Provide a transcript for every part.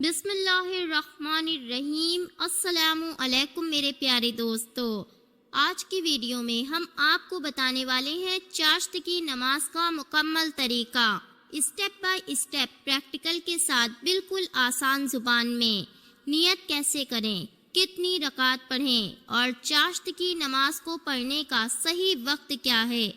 بسم اللہ الرحمن الرحیم۔ السلام علیکم میرے پیارے دوستو، آج کی ویڈیو میں ہم آپ کو بتانے والے ہیں چاشت کی نماز کا مکمل طریقہ، اسٹیپ بائی اسٹیپ پریکٹیکل کے ساتھ بالکل آسان زبان میں۔ نیت کیسے کریں، کتنی رکعت پڑھیں اور چاشت کی نماز کو پڑھنے کا صحیح وقت کیا ہے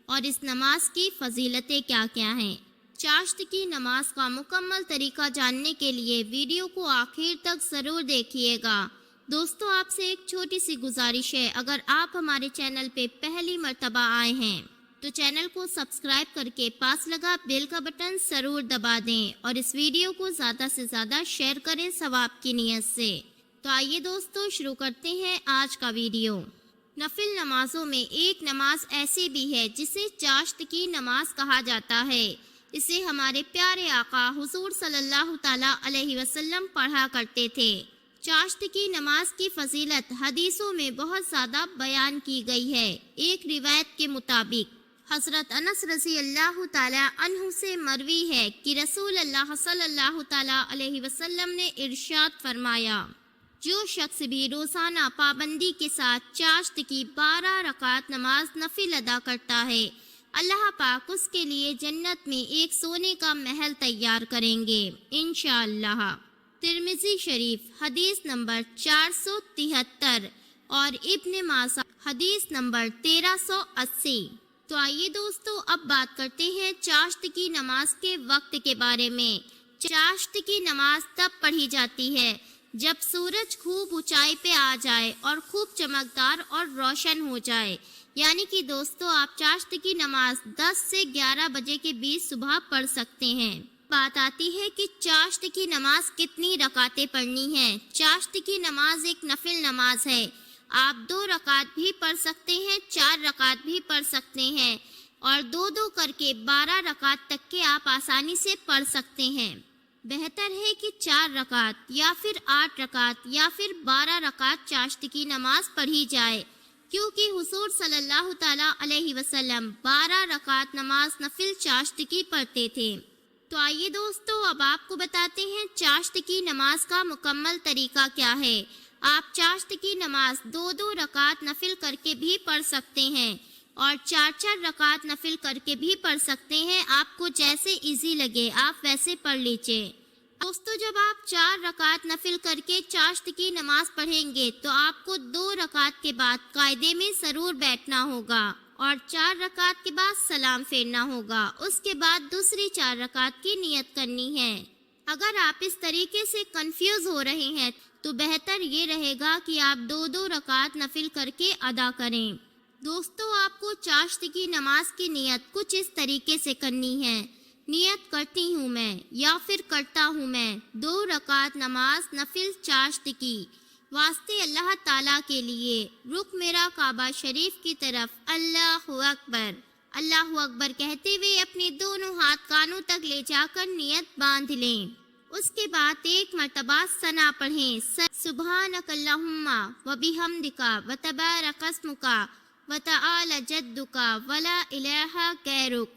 اور اس نماز کی فضیلتیں کیا کیا ہیں۔ چاشت کی نماز کا مکمل طریقہ جاننے کے لیے ویڈیو کو آخر تک ضرور دیکھیے گا۔ دوستو، آپ سے ایک چھوٹی سی گزارش ہے، اگر آپ ہمارے چینل پہ پہلی مرتبہ آئے ہیں تو چینل کو سبسکرائب کر کے پاس لگا بیل کا بٹن ضرور دبا دیں اور اس ویڈیو کو زیادہ سے زیادہ شیئر کریں ثواب کی نیت سے۔ تو آئیے دوستو، شروع کرتے ہیں آج کا ویڈیو۔ نفل نمازوں میں ایک نماز ایسی بھی ہے جسے چاشت کی نماز کہا جاتا ہے۔ اسے ہمارے پیارے آقا حضور صلی اللہ تعالیٰ علیہ وسلم پڑھا کرتے تھے۔ چاشت کی نماز کی فضیلت حدیثوں میں بہت زیادہ بیان کی گئی ہے۔ ایک روایت کے مطابق حضرت انس رضی اللہ تعالیٰ عنہ سے مروی ہے کہ رسول اللہ صلی اللہ تعالیٰ علیہ وسلم نے ارشاد فرمایا، جو شخص بھی روزانہ پابندی کے ساتھ چاشت کی 12 رکعت نماز نفل ادا کرتا ہے، اللہ پاک اس کے لیے جنت میں ایک سونے کا محل تیار کریں گے انشاءاللہ۔ ترمذی شریف حدیث نمبر 473 اور ابن ماجہ حدیث نمبر 1380۔ تو آئیے دوستو، اب بات کرتے ہیں چاشت کی نماز کے وقت کے بارے میں۔ چاشت کی نماز تب پڑھی جاتی ہے جب سورج خوب اونچائی پہ آ جائے اور خوب چمکدار اور روشن ہو جائے، یعنی کہ دوستو آپ چاشت کی نماز 10 سے 11 بجے کے بیچ صبح پڑھ سکتے ہیں۔ بات آتی ہے کہ چاشت کی نماز کتنی رکعتیں پڑھنی ہیں۔ چاشت کی نماز ایک نفل نماز ہے۔ آپ 2 رکعت بھی پڑھ سکتے ہیں، 4 رکعت بھی پڑھ سکتے ہیں اور 2 کر کے 12 رکعت تک کے آپ آسانی سے پڑھ سکتے ہیں۔ بہتر ہے کہ 4 رکعت یا پھر 8 رکعت یا پھر 12 رکعت چاشت کی نماز پڑھی جائے، کیونکہ حضور صلی اللہ تعالیٰ علیہ وسلم 12 رکعت نماز نفل چاشت کی پڑھتے تھے۔ تو آئیے دوستو، اب آپ کو بتاتے ہیں چاشت کی نماز کا مکمل طریقہ کیا ہے۔ آپ چاشت کی نماز 2 رکعت نفل کر کے بھی پڑھ سکتے ہیں اور 4 رکعت نفل کر کے بھی پڑھ سکتے ہیں۔ آپ کو جیسے ایزی لگے آپ ویسے پڑھ لیجئے۔ دوستو، جب آپ 4 رکعت نفل کر کے چاشت کی نماز پڑھیں گے تو آپ کو 2 رکعت کے بعد قاعدے میں ضرور بیٹھنا ہوگا اور 4 رکعت کے بعد سلام پھیرنا ہوگا۔ اس کے بعد دوسری 4 رکعت کی نیت کرنی ہے۔ اگر آپ اس طریقے سے کنفیوز ہو رہے ہیں تو بہتر یہ رہے گا کہ آپ 2 رکعت نفل کر کے ادا کریں۔ دوستو، آپ کو چاشت کی نماز کی نیت کچھ اس طریقے سے کرنی ہے۔ نیت کرتی ہوں میں یا پھر کرتا ہوں میں 2 رکعت نماز نفل چاشت کی، واسطے اللہ تعالیٰ کے لیے، رخ میرا کعبہ شریف کی طرف، اللہ اکبر۔ اللہ اکبر کہتے ہوئے اپنے دونوں ہاتھ کانوں تک لے جا کر نیت باندھ لیں۔ اس کے بعد ایک مرتبہ ثنا پڑھیں، سبحانک اللہم و بحمدک و تبارک اسمک و تعالی جدک ولا الہ غیرک،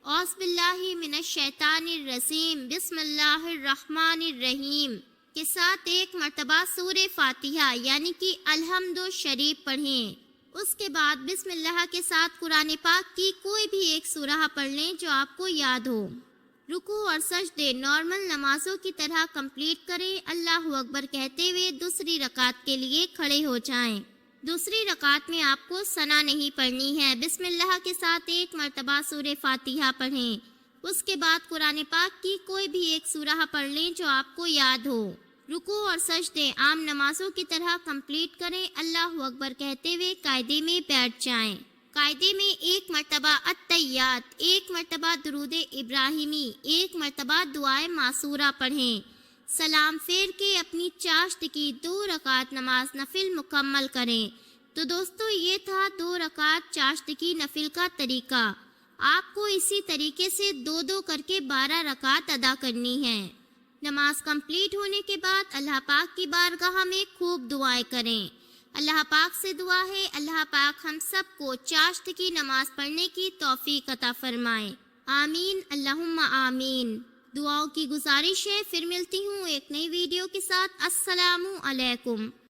اعوذ باللہ من الشیطان الرجیم، بسم اللہ الرحمن الرحیم کے ساتھ ایک مرتبہ سورہ فاتحہ یعنی کہ الحمد شریف پڑھیں۔ اس کے بعد بسم اللہ کے ساتھ قرآن پاک کی کوئی بھی ایک سورہ پڑھ لیں جو آپ کو یاد ہو۔ رکوع اور سجدے نارمل نمازوں کی طرح کمپلیٹ کریں۔ اللہ اکبر کہتے ہوئے دوسری رکعت کے لیے کھڑے ہو جائیں۔ دوسری رکعت میں آپ کو ثنا نہیں پڑھنی ہے۔ بسم اللہ کے ساتھ ایک مرتبہ سورہ فاتحہ پڑھیں۔ اس کے بعد قرآن پاک کی کوئی بھی ایک سورہ پڑھ لیں جو آپ کو یاد ہو۔ رکوع اور سجدے عام نمازوں کی طرح کمپلیٹ کریں۔ اللہ اکبر کہتے ہوئے قاعدے میں بیٹھ جائیں۔ قاعدے میں ایک مرتبہ التحیات، ایک مرتبہ درود ابراہیمی، ایک مرتبہ دعائے معصورہ پڑھیں۔ سلام پھیر کے اپنی چاشت کی 2 رکعت نماز نفل مکمل کریں۔ تو دوستو، یہ تھا 2 رکعت چاشت کی نفل کا طریقہ۔ آپ کو اسی طریقے سے 2 کر کے 12 رکعت ادا کرنی ہے۔ نماز کمپلیٹ ہونے کے بعد اللہ پاک کی بارگاہ میں خوب دعائیں کریں۔ اللہ پاک سے دعا ہے اللہ پاک ہم سب کو چاشت کی نماز پڑھنے کی توفیق عطا فرمائے، آمین اللہم آمین۔ دعاؤں کی گزارش ہے، پھر ملتی ہوں ایک نئی ویڈیو کے ساتھ۔ السلام علیکم۔